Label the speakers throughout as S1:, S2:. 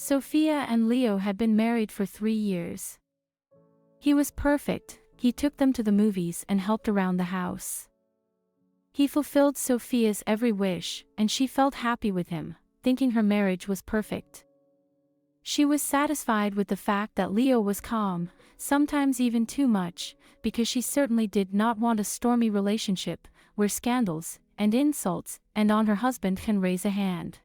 S1: Sofia and Leo had been married for 3 years. He was perfect, he took them to the movies and helped around the house. He fulfilled Sofia's every wish, and she felt happy with him, thinking her marriage was perfect. She was satisfied with the fact that Leo was calm, sometimes even too much, because she certainly did not want a stormy relationship, where scandals, and insults, and on her husband can raise a hand.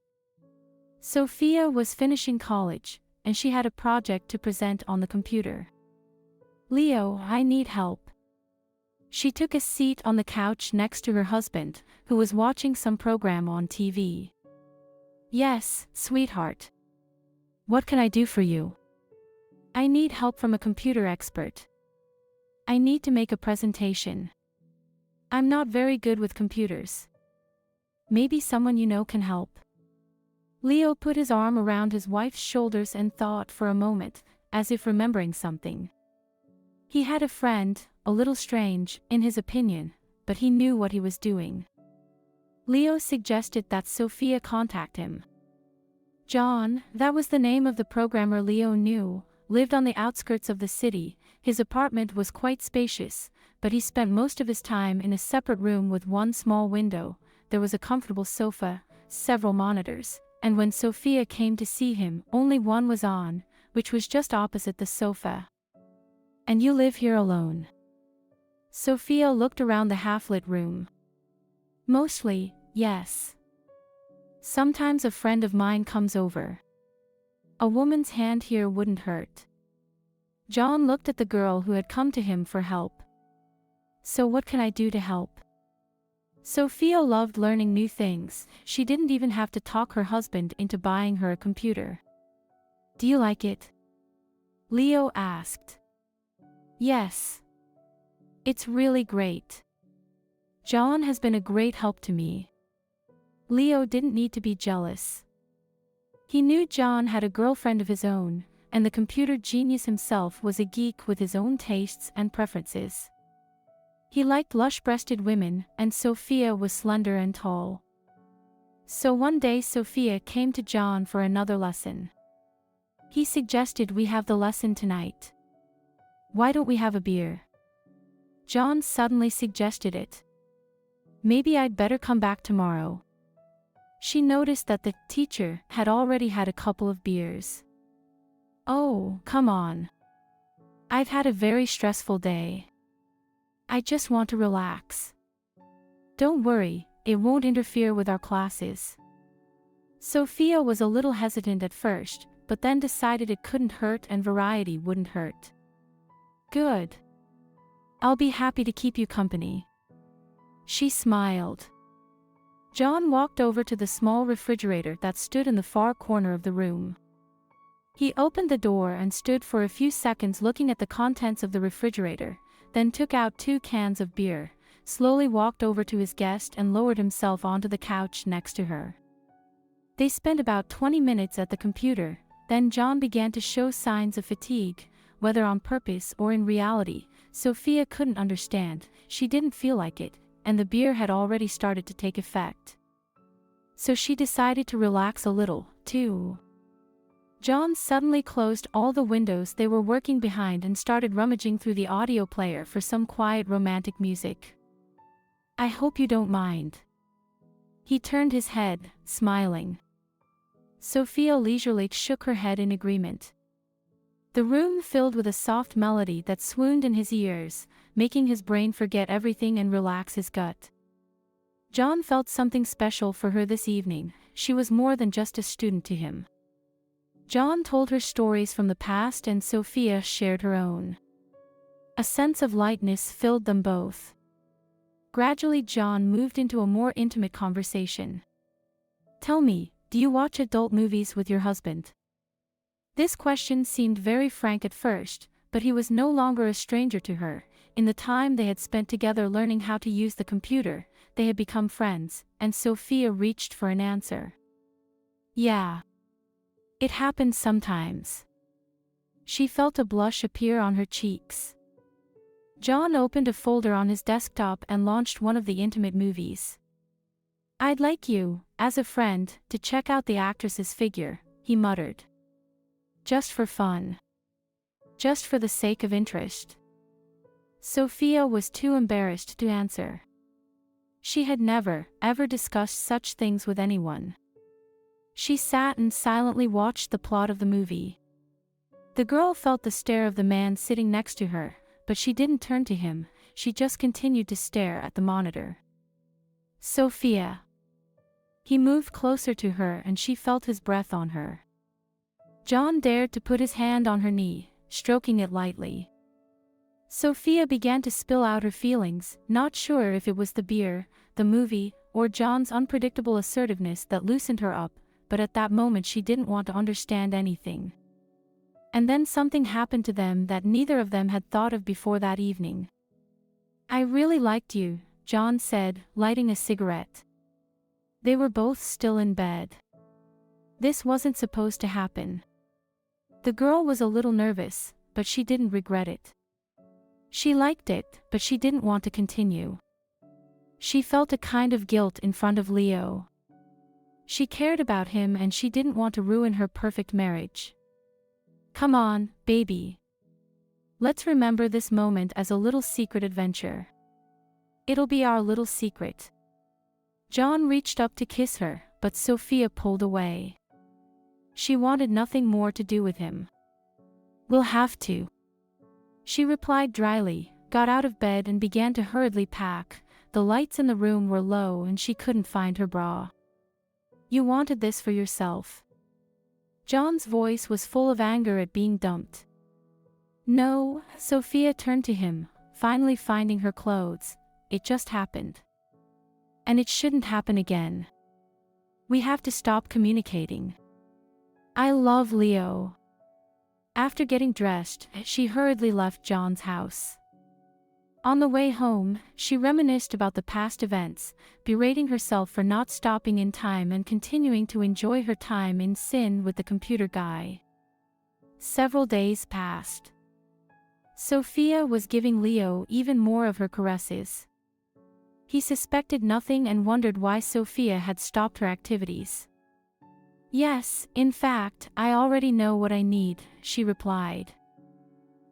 S1: Sofia was finishing college, and she had a project to present on the computer. "Leo, I need help." She took a seat on the couch next to her husband, who was watching some program on TV. "Yes, sweetheart. What can I do for you?" "I need help from a computer expert. I need to make a presentation. I'm not very good with computers. Maybe someone you know can help." Leo put his arm around his wife's shoulders and thought for a moment, as if remembering something. He had a friend, a little strange, in his opinion, but he knew what he was doing. Leo suggested that Sofia contact him. John, that was the name of the programmer Leo knew, lived on the outskirts of the city. His apartment was quite spacious, but he spent most of his time in a separate room with one small window. There was a comfortable sofa, several monitors, and when Sofia came to see him, only one was on, which was just opposite the sofa. "And you live here alone?" Sofia looked around the half-lit room. "Mostly, yes. Sometimes a friend of mine comes over. A woman's hand here wouldn't hurt." John looked at the girl who had come to him for help. "So what can I do to help?" Sofia loved learning new things. She didn't even have to talk her husband into buying her a computer. "Do you like it?" Leo asked. "Yes. It's really great. John has been a great help to me." Leo didn't need to be jealous. He knew John had a girlfriend of his own, and the computer genius himself was a geek with his own tastes and preferences. He liked lush-breasted women, and Sofia was slender and tall. So one day Sofia came to John for another lesson. He suggested we have the lesson tonight. "Why don't we have a beer?" John suddenly suggested it. "Maybe I'd better come back tomorrow." She noticed that the teacher had already had a couple of beers. "Oh, come on. I've had a very stressful day. I just want to relax." "Don't worry, it won't interfere with our classes." Sofia was a little hesitant at first, but then decided it couldn't hurt and variety wouldn't hurt. "Good. I'll be happy to keep you company." She smiled. John walked over to the small refrigerator that stood in the far corner of the room. He opened the door and stood for a few seconds looking at the contents of the refrigerator, then took out 2 cans of beer, slowly walked over to his guest and lowered himself onto the couch next to her. They spent about 20 minutes at the computer, then John began to show signs of fatigue, whether on purpose or in reality. Sofia couldn't understand. She didn't feel like it, and the beer had already started to take effect. So she decided to relax a little, too. John suddenly closed all the windows they were working behind and started rummaging through the audio player for some quiet romantic music. "I hope you don't mind." He turned his head, smiling. Sofia leisurely shook her head in agreement. The room filled with a soft melody that swooned in his ears, making his brain forget everything and relax his gut. John felt something special for her this evening. She was more than just a student to him. John told her stories from the past and Sofia shared her own. A sense of lightness filled them both. Gradually John moved into a more intimate conversation. "Tell me, do you watch adult movies with your husband?" This question seemed very frank at first, but he was no longer a stranger to her. In the time they had spent together learning how to use the computer, they had become friends, and Sofia reached for an answer. "Yeah. It happens sometimes." She felt a blush appear on her cheeks. John opened a folder on his desktop and launched one of the intimate movies. "I'd like you, as a friend, to check out the actress's figure," he muttered. Just for fun. Just for the sake of interest. Sofia was too embarrassed to answer. She had never, ever discussed such things with anyone. She sat and silently watched the plot of the movie. The girl felt the stare of the man sitting next to her, but she didn't turn to him, she just continued to stare at the monitor. Sofia. He moved closer to her and she felt his breath on her. John dared to put his hand on her knee, stroking it lightly. Sofia began to spill out her feelings, not sure if it was the beer, the movie, or John's unpredictable assertiveness that loosened her up, but at that moment she didn't want to understand anything. And then something happened to them that neither of them had thought of before that evening. "I really liked you," John said, lighting a cigarette. They were both still in bed. This wasn't supposed to happen. The girl was a little nervous, but she didn't regret it. She liked it, but she didn't want to continue. She felt a kind of guilt in front of Leo. She cared about him and she didn't want to ruin her perfect marriage. "Come on, baby. Let's remember this moment as a little secret adventure. It'll be our little secret." John reached up to kiss her, but Sofia pulled away. She wanted nothing more to do with him. "We'll have to," she replied dryly, got out of bed and began to hurriedly pack. The lights in the room were low and she couldn't find her bra. "You wanted this for yourself." John's voice was full of anger at being dumped. "No," Sofia turned to him, finally finding her clothes. "It just happened. And it shouldn't happen again. We have to stop communicating. I love Leo." After getting dressed, she hurriedly left John's house. On the way home, she reminisced about the past events, berating herself for not stopping in time and continuing to enjoy her time in sin with the computer guy. Several days passed. Sofia was giving Leo even more of her caresses. He suspected nothing and wondered why Sofia had stopped her activities. "Yes, in fact, I already know what I need," she replied.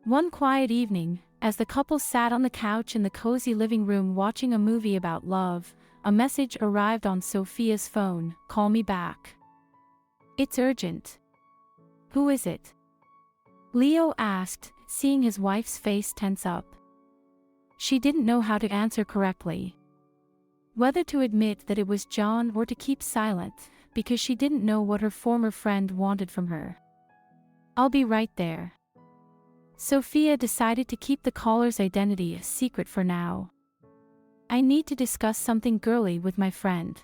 S1: One quiet evening, as the couple sat on the couch in the cozy living room watching a movie about love, a message arrived on Sofia's phone. "Call me back. It's urgent." "Who is it?" Leo asked, seeing his wife's face tense up. She didn't know how to answer correctly. Whether to admit that it was John or to keep silent, because she didn't know what her former friend wanted from her. "I'll be right there." Sofia decided to keep the caller's identity a secret for now. "I need to discuss something girly with my friend."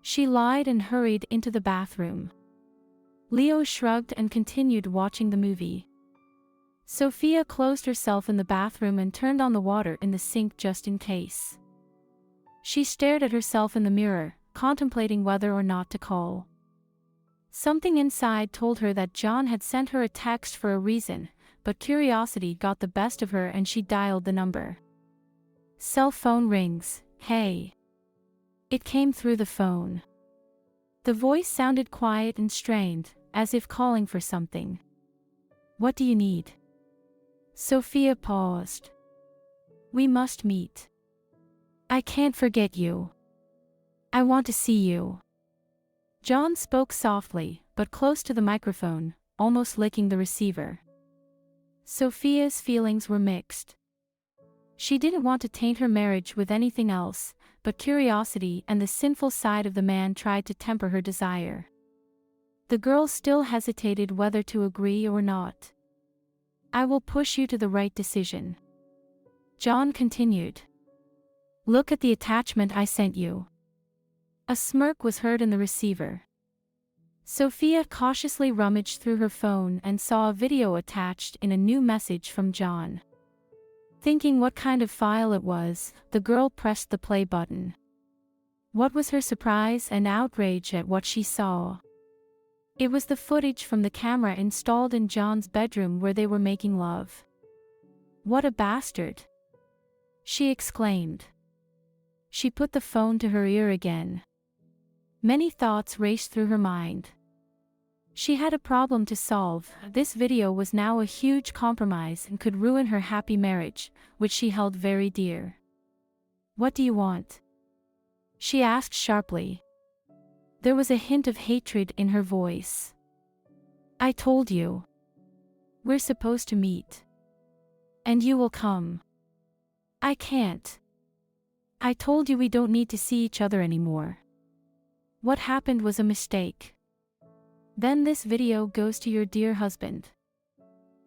S1: She lied and hurried into the bathroom. Leo shrugged and continued watching the movie. Sofia closed herself in the bathroom and turned on the water in the sink just in case. She stared at herself in the mirror, contemplating whether or not to call. Something inside told her that John had sent her a text for a reason, but curiosity got the best of her and she dialed the number. Cell phone rings. "Hey." It came through the phone. The voice sounded quiet and strained, as if calling for something. "What do you need?" Sofia paused. "We must meet. I can't forget you. I want to see you." John spoke softly, but close to the microphone, almost licking the receiver. Sofia's feelings were mixed. She didn't want to taint her marriage with anything else, but curiosity and the sinful side of the man tried to temper her desire. The girl still hesitated whether to agree or not. "I will push you to the right decision," John continued. "Look at the attachment I sent you." A smirk was heard in the receiver. Sofia cautiously rummaged through her phone and saw a video attached in a new message from John. Thinking what kind of file it was, the girl pressed the play button. What was her surprise and outrage at what she saw? It was the footage from the camera installed in John's bedroom where they were making love. "What a bastard!" she exclaimed. She put the phone to her ear again. Many thoughts raced through her mind. She had a problem to solve. This video was now a huge compromise and could ruin her happy marriage, which she held very dear. "What do you want?" she asked sharply. There was a hint of hatred in her voice. "I told you. We're supposed to meet. And you will come." "I can't. I told you we don't need to see each other anymore. What happened was a mistake." "Then this video goes to your dear husband."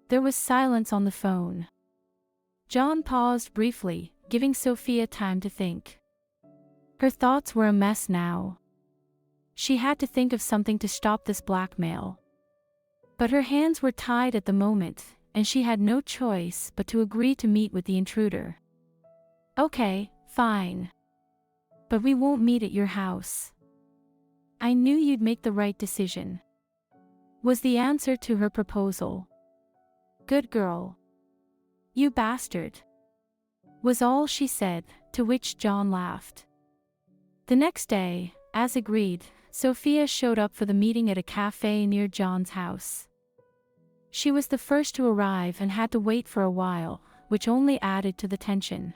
S1: There was silence on the phone. John paused briefly, giving Sofia time to think. Her thoughts were a mess now. She had to think of something to stop this blackmail. But her hands were tied at the moment, and she had no choice but to agree to meet with the intruder. "Okay, fine. But we won't meet at your house. I knew you'd make the right decision," was the answer to her proposal. "Good girl. You bastard," was all she said, to which John laughed. The next day, as agreed, Sofia showed up for the meeting at a cafe near John's house. She was the first to arrive and had to wait for a while, which only added to the tension.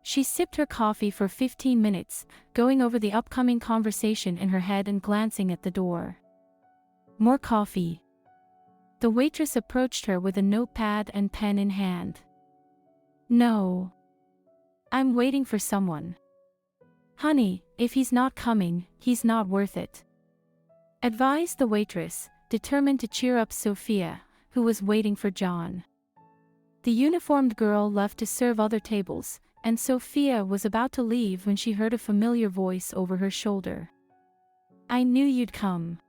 S1: She sipped her coffee for 15 minutes, going over the upcoming conversation in her head and glancing at the door. "More coffee." The waitress approached her with a notepad and pen in hand. "No. I'm waiting for someone." "Honey, if he's not coming, he's not worth it," advised the waitress, determined to cheer up Sofia, who was waiting for John. The uniformed girl left to serve other tables, and Sofia was about to leave when she heard a familiar voice over her shoulder. "I knew you'd come."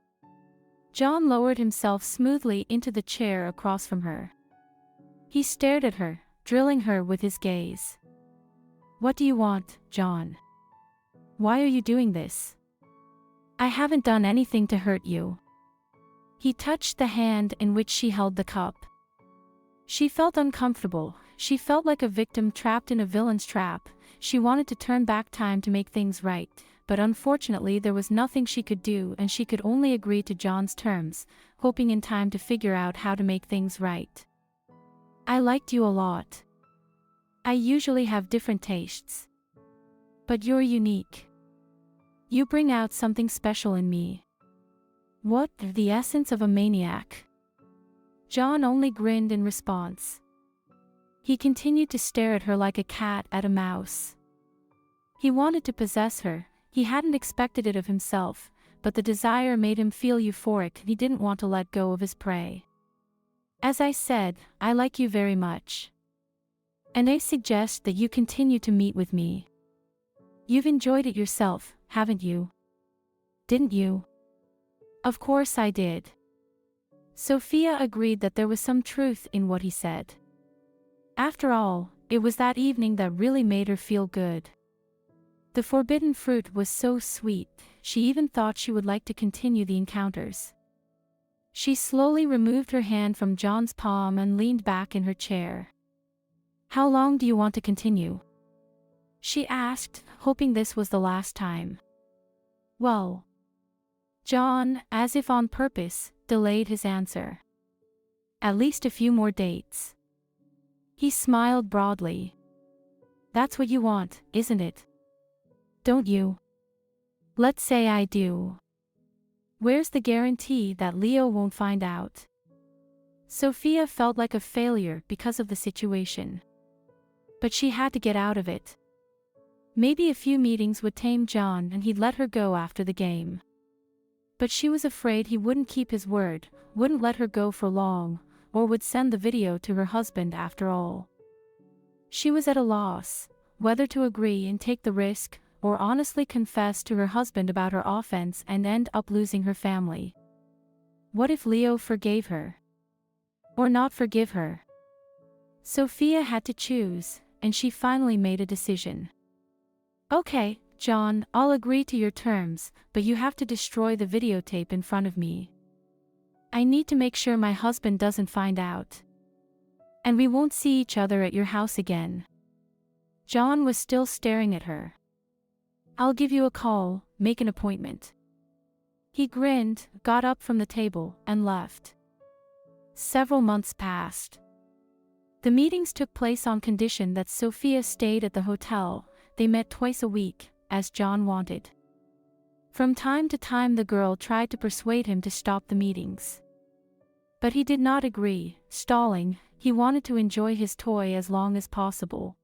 S1: John lowered himself smoothly into the chair across from her. He stared at her, drilling her with his gaze. "What do you want, John? Why are you doing this?" "I haven't done anything to hurt you." He touched the hand in which she held the cup. She felt uncomfortable. She felt like a victim trapped in a villain's trap. She wanted to turn back time to make things right, but unfortunately there was nothing she could do, and she could only agree to John's terms, hoping in time to figure out how to make things right. "I liked you a lot. I usually have different tastes. But you're unique. You bring out something special in me." "What, the essence of a maniac?" John only grinned in response. He continued to stare at her like a cat at a mouse. He wanted to possess her. He hadn't expected it of himself, but the desire made him feel euphoric. He didn't want to let go of his prey. "As I said, I like you very much. And I suggest that you continue to meet with me. You've enjoyed it yourself, haven't you? Didn't you?" "Of course I did." Sofia agreed that there was some truth in what he said. After all, it was that evening that really made her feel good. The forbidden fruit was so sweet, she even thought she would like to continue the encounters. She slowly removed her hand from John's palm and leaned back in her chair. "How long do you want to continue?" she asked, hoping this was the last time. "Well," John, as if on purpose, delayed his answer. "At least a few more dates." He smiled broadly. "That's what you want, isn't it? Don't you? Let's say I do. Where's the guarantee that Leo won't find out?" Sofia felt like a failure because of the situation. But she had to get out of it. Maybe a few meetings would tame John and he'd let her go after the game. But she was afraid he wouldn't keep his word, wouldn't let her go for long, or would send the video to her husband after all. She was at a loss, whether to agree and take the risk, or honestly confess to her husband about her offense and end up losing her family. What if Leo forgave her? Or not forgive her? Sofia had to choose, and she finally made a decision. "Okay, John, I'll agree to your terms, but you have to destroy the videotape in front of me. I need to make sure my husband doesn't find out. And we won't see each other at your house again." John was still staring at her. "I'll give you a call, make an appointment." He grinned, got up from the table, and left. Several months passed. The meetings took place on condition that Sofia stayed at the hotel. They met twice a week, as John wanted. From time to time the girl tried to persuade him to stop the meetings. But he did not agree, stalling. He wanted to enjoy his toy as long as possible.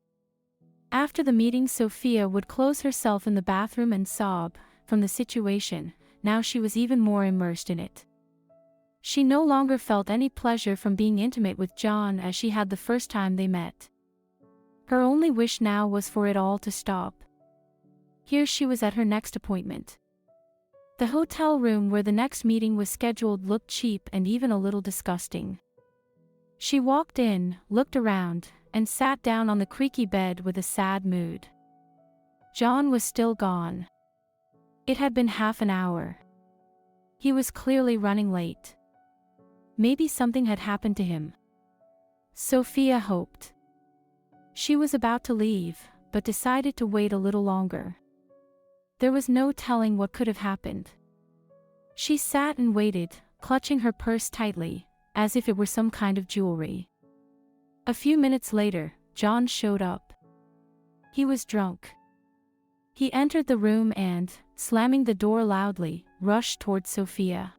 S1: After the meeting, Sofia would close herself in the bathroom and sob. From the situation, now she was even more immersed in it. She no longer felt any pleasure from being intimate with John as she had the first time they met. Her only wish now was for it all to stop. Here she was at her next appointment. The hotel room where the next meeting was scheduled looked cheap and even a little disgusting. She walked in, looked around, and sat down on the creaky bed with a sad mood. John was still gone. It had been half an hour. He was clearly running late. Maybe something had happened to him. Sofia hoped. She was about to leave, but decided to wait a little longer. There was no telling what could have happened. She sat and waited, clutching her purse tightly, as if it were some kind of jewelry. A few minutes later, John showed up. He was drunk. He entered the room and, slamming the door loudly, rushed towards Sofia.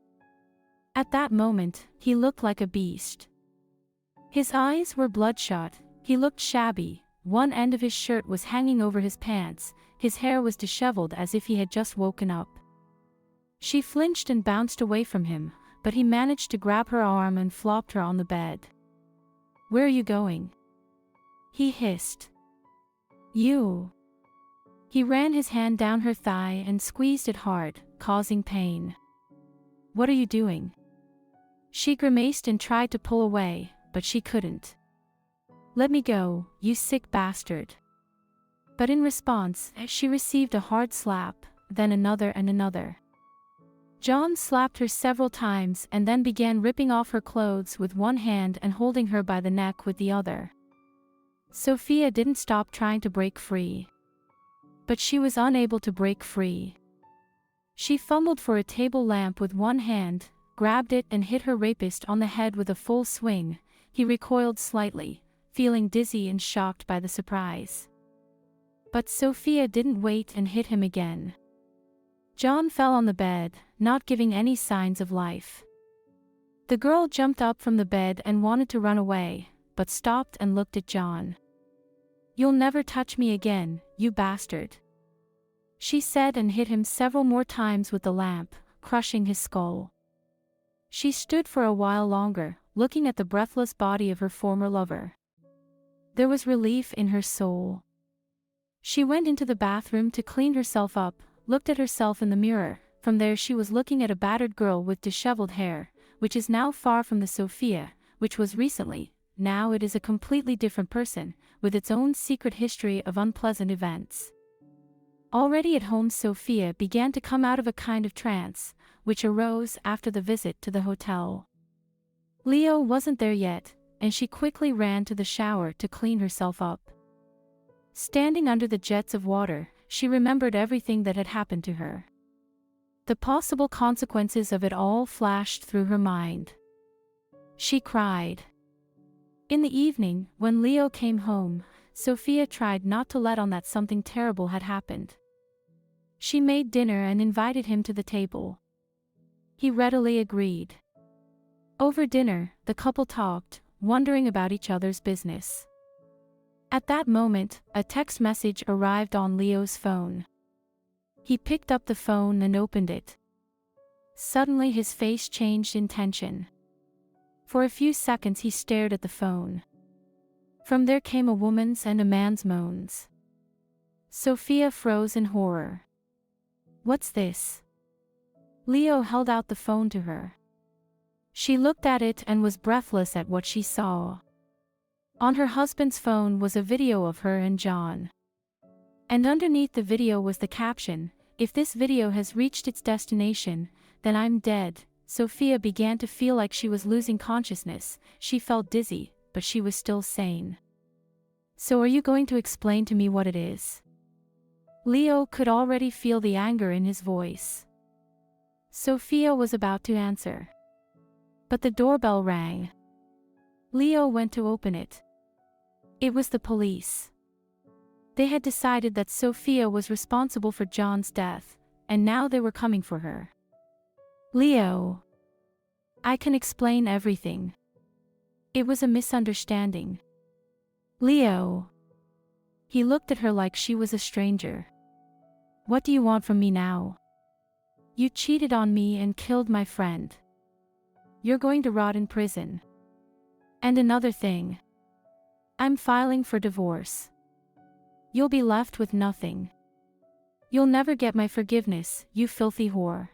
S1: At that moment, he looked like a beast. His eyes were bloodshot, he looked shabby, one end of his shirt was hanging over his pants, his hair was disheveled as if he had just woken up. She flinched and bounced away from him, but he managed to grab her arm and flopped her on the bed. "Where are you going?" he hissed. "You." He ran his hand down her thigh and squeezed it hard, causing pain. "What are you doing?" She grimaced and tried to pull away, but she couldn't. "Let me go, you sick bastard." But in response, she received a hard slap, then another and another. John slapped her several times and then began ripping off her clothes with one hand and holding her by the neck with the other. Sofia didn't stop trying to break free. But she was unable to break free. She fumbled for a table lamp with one hand, grabbed it and hit her rapist on the head with a full swing. He recoiled slightly, feeling dizzy and shocked by the surprise. But Sofia didn't wait and hit him again. John fell on the bed, not giving any signs of life. The girl jumped up from the bed and wanted to run away, but stopped and looked at John. "You'll never touch me again, you bastard," she said and hit him several more times with the lamp, crushing his skull. She stood for a while longer, looking at the breathless body of her former lover. There was relief in her soul. She went into the bathroom to clean herself up, looked at herself in the mirror. From there she was looking at a battered girl with disheveled hair, which is now far from the Sofia, which was recently. Now it is a completely different person, with its own secret history of unpleasant events. Already at home, Sofia began to come out of a kind of trance, which arose after the visit to the hotel. Leo wasn't there yet, and she quickly ran to the shower to clean herself up. Standing under the jets of water, she remembered everything that had happened to her. The possible consequences of it all flashed through her mind. She cried. In the evening, when Leo came home, Sofia tried not to let on that something terrible had happened. She made dinner and invited him to the table. He readily agreed. Over dinner, the couple talked, wondering about each other's business. At that moment, a text message arrived on Leo's phone. He picked up the phone and opened it. Suddenly his face changed in tension. For a few seconds he stared at the phone. From there came a woman's and a man's moans. Sofia froze in horror. "What's this?" Leo held out the phone to her. She looked at it and was breathless at what she saw. On her husband's phone was a video of her and John. And underneath the video was the caption, "If this video has reached its destination, then I'm dead." Sofia began to feel like she was losing consciousness. She felt dizzy, but she was still sane. "So are you going to explain to me what it is?" Leo could already feel the anger in his voice. Sofia was about to answer. But the doorbell rang. Leo went to open it. It was the police. They had decided that Sofia was responsible for John's death, and now they were coming for her. Leo. I can explain everything. It was a misunderstanding. Leo. He looked at her like she was a stranger. What do you want from me now? You cheated on me and killed my friend. You're going to rot in prison. And another thing. I'm filing for divorce. You'll be left with nothing. You'll never get my forgiveness, you filthy whore.